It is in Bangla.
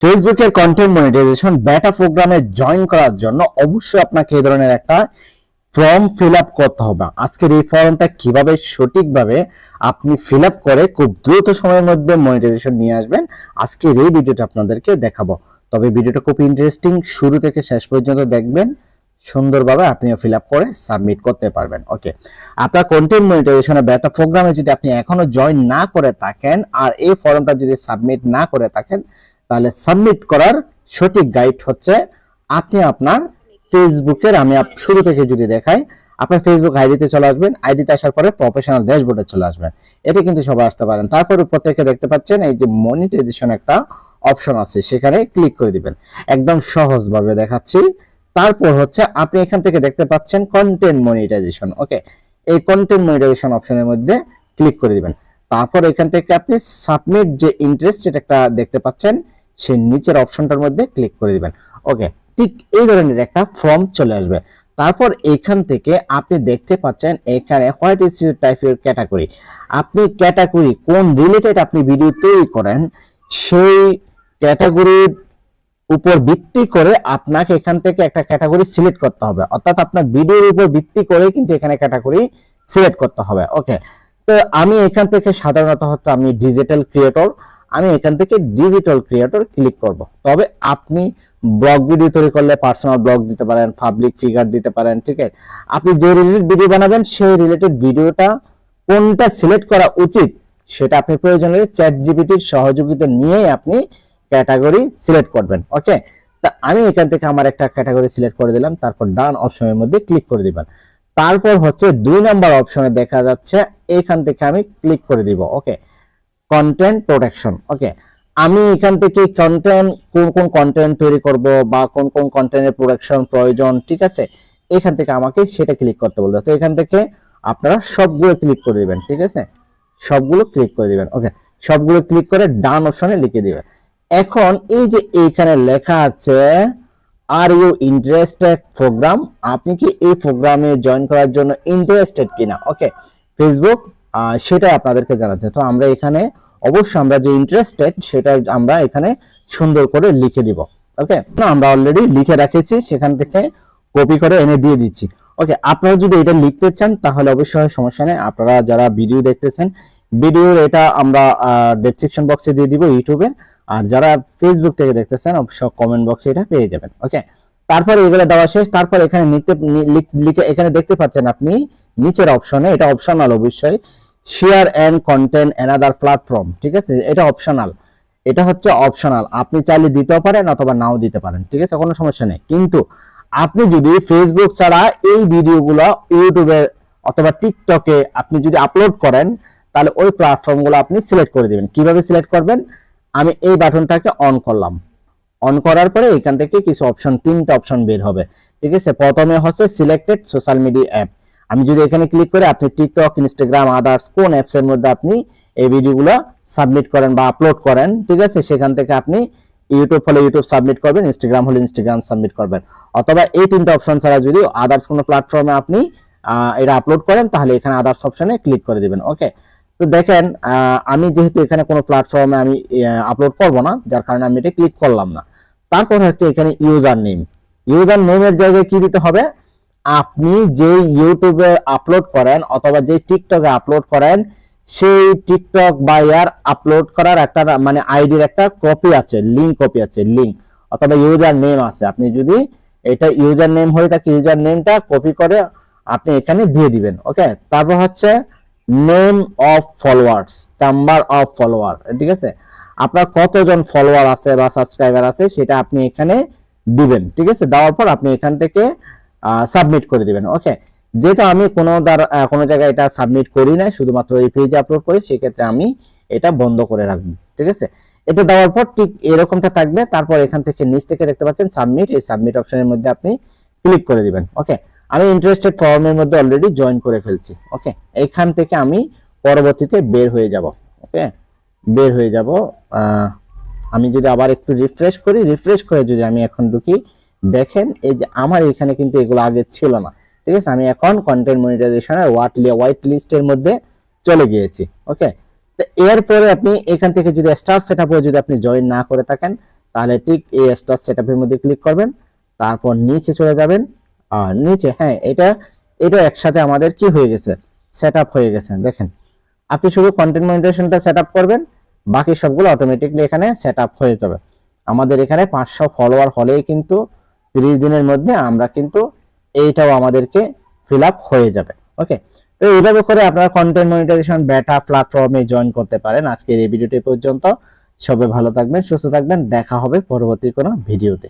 ফেসবুকের কন্টেন্ট মনিটাইজেশন বেটা প্রোগ্রামে জয়েন করার জন্য অবশ্যই আপনাকে এই ধরনের একটা ফর্ম ফিল আপ করতে হবে। আজকের এই ফর্মটা কিভাবে সঠিকভাবে আপনি ফিল আপ করে খুব দ্রুত সময়ের মধ্যে মনিটাইজেশন নিয়ে আসবেন, আজকের এই ভিডিওটা আপনাদেরকে দেখাবো। তবে ভিডিওটা খুব ইন্টারেস্টিং, শুরু থেকে শেষ পর্যন্ত দেখবেন, সুন্দরভাবে আপনিও ফিল আপ করে সাবমিট করতে পারবেন। ওকে, আপনার কন্টেন্ট মনিটাইজেশনের বেটা প্রোগ্রামে যদি আপনি এখনো জয়েন না করে থাকেন আর এই ফর্মটা যদি সাবমিট না করে থাকেন, তাহলে সাবমিট করার সঠিক গাইড হচ্ছে আপনি আপনার ফেসবুকের, আমি শুরু থেকে যদি দেখাই, আপনার ফেসবুক আইডিতে চলে আসবেন। আইডিতে আসার পরে প্রফেশনাল ড্যাশবোর্ডে চলে আসবেন। এটা কিন্তু সবাই আসতে পারেন। তারপর উপর থেকে দেখতে পাচ্ছেন এই যে মনিটাইজেশন একটা অপশন আছে, সেখানে ক্লিক করে দিবেন। একদম সহজভাবে দেখাচ্ছি। তারপর হচ্ছে আপনি এখান থেকে দেখতে পাচ্ছেন কন্টেন্ট মনিটাইজেশন। ওকে, এই কন্টেন্ট মনিটাইজেশন অপশনের মধ্যে ক্লিক করে দিবেন। তারপর এখান থেকে আপনি সাবমিট যে ইন্টারেস্ট একটা দেখতে পাচ্ছেন, সেই নিচের অপশনটার মধ্যে ক্লিক করে দিবেন। ওকে, ঠিক এই ধরনের একটা ফর্ম চলে আসবে। তারপর এখান থেকে আপনি দেখতে পাচ্ছেন এখানে what is your type your category. আপনি ক্যাটাগরি কোন রিলেটেড আপনি ভিডিও তৈরি করেন, সেই ক্যাটাগরির উপর ভিত্তি করে আপনাকে এখান থেকে একটা ক্যাটাগরি সিলেক্ট করতে হবে। অর্থাৎ আপনার ভিডিওর উপর ভিত্তি করে কিন্তু এখানে ক্যাটাগরি সিলেক্ট করতে হবে। ওকে, তো আমি এখান থেকে সাধারণত হচ্ছে আমি ডিজিটাল ক্রিয়েটর, আমি এখান থেকে ডিজিটাল ক্রিয়েটর ক্লিক করব। তবে আপনি ব্লগ ভিডিও তৈরি করলে পার্সোনাল ব্লগ দিতে পারেন, পাবলিক ফিগার দিতে পারেন। ঠিক আছে, আপনি যে রিলেটেড ভিডিও বানাবেন সেই রিলেটেড ভিডিওটা কোনটা সিলেক্ট করা উচিত সেটা আপনি প্রয়োজনে চ্যাট জিপিটির সহযোগিতা নিয়েই আপনি ক্যাটাগরি সিলেক্ট করবেন। ওকে, তা আমি এখান থেকে আমার একটা ক্যাটাগরি সিলেক্ট করে দিলাম। তারপর ডান অপশনের মধ্যে ক্লিক করে দিবেন। তারপর হচ্ছে 2 নাম্বার অপশনে দেখা যাচ্ছে, এখান থেকে আমি ক্লিক করে দিব। ওকে, কন্টেন্ট প্রোটেকশন। ওকে, আমি এখান থেকে কন্টেন্ট কোন কোন কন্টেন্ট তৈরি করব বা কোন কোন কন্টেন্টের প্রোটেকশন প্রয়োজন, ঠিক আছে, এখান থেকে আমাকে সেটা ক্লিক করতে বলবে। তো এখান থেকে আপনারা সবগুলো ক্লিক করে দিবেন। ঠিক আছে, সবগুলো ক্লিক করে দিবেন। ওকে, সবগুলো ক্লিক করে ডান অপশনে লিখে দিবেন। এখন এই যে এইখানে লেখা আছে আর ইউ ইন্টারেস্টেড প্রোগ্রাম, আপনি কি এই প্রোগ্রামে জয়েন করার জন্য ইন্টারেস্টেড কিনা। ওকে, ফেসবুক সেটা আপনাদেরকে জানাচ্ছে। তো আমরা এখানে অবশ্যই আমরা যে ইন্টারেস্টেড সেটা আমরা এখানে সুন্দর করে লিখে দিব। ওকে, আমরা অলরেডি লিখে রেখেছি, সেখান থেকে কপি করে এনে দিয়ে দিচ্ছি। ওকে, আপনারা যদি এটা লিখতে চান তাহলে অবশ্যই সমস্যা নেই। আপনারা যারা ভিডিও দেখতেছেন, ভিডিওর এটা আমরা ডেসক্রিপশন বক্সে দিয়ে দিব ইউটিউবে, আর যারা ফেসবুক থেকে দেখতেছেন অবশ্যই কমেন্ট বক্সে এটা পেয়ে যাবেন। ওকে, তারপরে এগুলো দেওয়া শেষ। তারপর এখানে লিখে এখানে দেখতে পাচ্ছেন আপনি নিচের অপশনে, এটা অপশনাল অবশ্যই, share and content another platform. ঠিক আছে, এটা অপশনাল, এটা হচ্ছে অপশনাল, আপনি চাইলে দিতেও পারেন অথবা নাও দিতে পারেন। ঠিক আছে, কোনো সমস্যা নেই। কিন্তু আপনি যদি ফেসবুক ছাড়া এই ভিডিওগুলো ইউটিউবে অথবা টিকটকে আপনি যদি আপলোড করেন, তাহলে ওই প্ল্যাটফর্মগুলো আপনি সিলেক্ট করে দিবেন। কিভাবে সিলেক্ট করবেন, আমি এই বাটনটাকে অন করলাম। অন করার পরে এখান থেকে কিছু অপশন, 3টা অপশন বের হবে। ঠিক আছে, প্রথমে হচ্ছে সিলেক্টেড সোশ্যাল মিডিয়া অ্যাপ। আমি যদি এখানে ক্লিক করে আপনি টিকটক, ইনস্টাগ্রাম, আদার্স কোন অ্যাপস এর মধ্যে আপনি এই ভিডিওগুলো সাবমিট করেন বা আপলোড করেন, ঠিক আছে, সেখান থেকে আপনি ইউটিউব হলে ইউটিউব সাবমিট করবেন, ইনস্টাগ্রাম হলে ইনস্টাগ্রাম সাবমিট করবেন। অথবা এই 3টা অপশন ছাড়া যদি আদার্স কোনো প্ল্যাটফর্মে আপনি এটা আপলোড করেন, তাহলে এখানে আদার্স অপশনে ক্লিক করে দিবেন। ওকে, তো দেখেন আমি যেহেতু এখানে কোনো প্ল্যাটফর্মে আমি আপলোড করব না, যার কারণে আমি এটা ক্লিক করলাম না। তারপর হচ্ছে এখানে ইউজার নেম, ইউজার নেমের জায়গায় কি দিতে হবে, আপনি যে ইউটিউবে আপলোড করেন অথবা যে টিকটকে আপলোড করেন, সেই টিকটক বা ইয়ার আপলোড করার একটা মানে আইডির একটা কপি আছে, লিংক কপি আছে, লিংক অথবা ইউজার নেম আছে। আপনি যদি এটা ইউজার নেম হয়ে থাকে, ইউজার নেমটা কপি করে আপনি এখানে দিয়ে দিবেন। ওকে, তারপর হচ্ছে name of followers, number of follower. ঠিক আছে, আপনার কতজন ফলোয়ার আছে বা সাবস্ক্রাইবার আছে সেটা আপনি এখানে দিবেন। ঠিক আছে, দেওয়ার পর আপনি এখান থেকে সাবমিট করে দিবেন। ওকে, যেটা আমি কোনো জায়গায় এটা সাবমিট করি না, শুধুমাত্র এই পেজে আপলোড করি, সেক্ষেত্রে আমি এটা বন্ধ করে রাখবো। ঠিক আছে, এটা দেওয়ার পর ঠিক এরকমটা থাকবে। তারপর এখান থেকে নিচ থেকে দেখতে পাচ্ছেন সাবমিট, এই সাবমিট অপশনের মধ্যে আপনি ক্লিক করে দিবেন। ওকে, আমি ইন্টারেস্টেড ফর্মের মধ্যে অলরেডি জয়েন করে ফেলছি। ওকে, এখান থেকে আমি পরবর্তীতে বের হয়ে যাব। ওকে, বের হয়ে যাব। আমি যদি আবার একটু রিফ্রেশ করি, রিফ্রেশ করে যদি আমি এখন ঢুকি, দেখেন এই যে আমার এখানে কিন্তু এগুলো আগে ছিল না। ঠিক আছে, আমি এখন কন্টেন্ট মনিটাইজেশনের হোয়াইট লিস্টের মধ্যে চলে গিয়েছি। ওকে, তো এরপরে আপনি এখান থেকে যদি স্টার সেটআপে যদি আপনি জয়েন না করে থাকেন, তাহলে ঠিক এই স্টার সেটআপের মধ্যে ক্লিক করবেন, তারপর নিচে চলে যাবেন। আর নিচে হ্যাঁ এটা একসাথে আমাদের কি হয়ে গেছে, সেটআপ হয়ে গেছে। দেখেন আপনি শুধু কন্টেন্ট মনিটাইজেশনটা সেটআপ করবেন, বাকি সবগুলো অটোমেটিকলি এখানে সেটআপ হয়ে যাবে। আমাদের এখানে 500 ফলোয়ার হলেই কিন্তু 30 দিনের মধ্যে আমরা কিন্তু এইটাও আমাদেরকে ফিল আপ হয়ে যাবে। ওকে, তো এইভাবে করে আপনারা কন্টেন্ট মনিটাইজেশন বেটা প্ল্যাটফর্মে জয়েন করতে পারেন। আজকের এই ভিডিওটি পর্যন্ত। সবাই ভালো থাকবেন, সুস্থ থাকবেন, দেখা হবে পরবর্তী কোনো ভিডিওতে।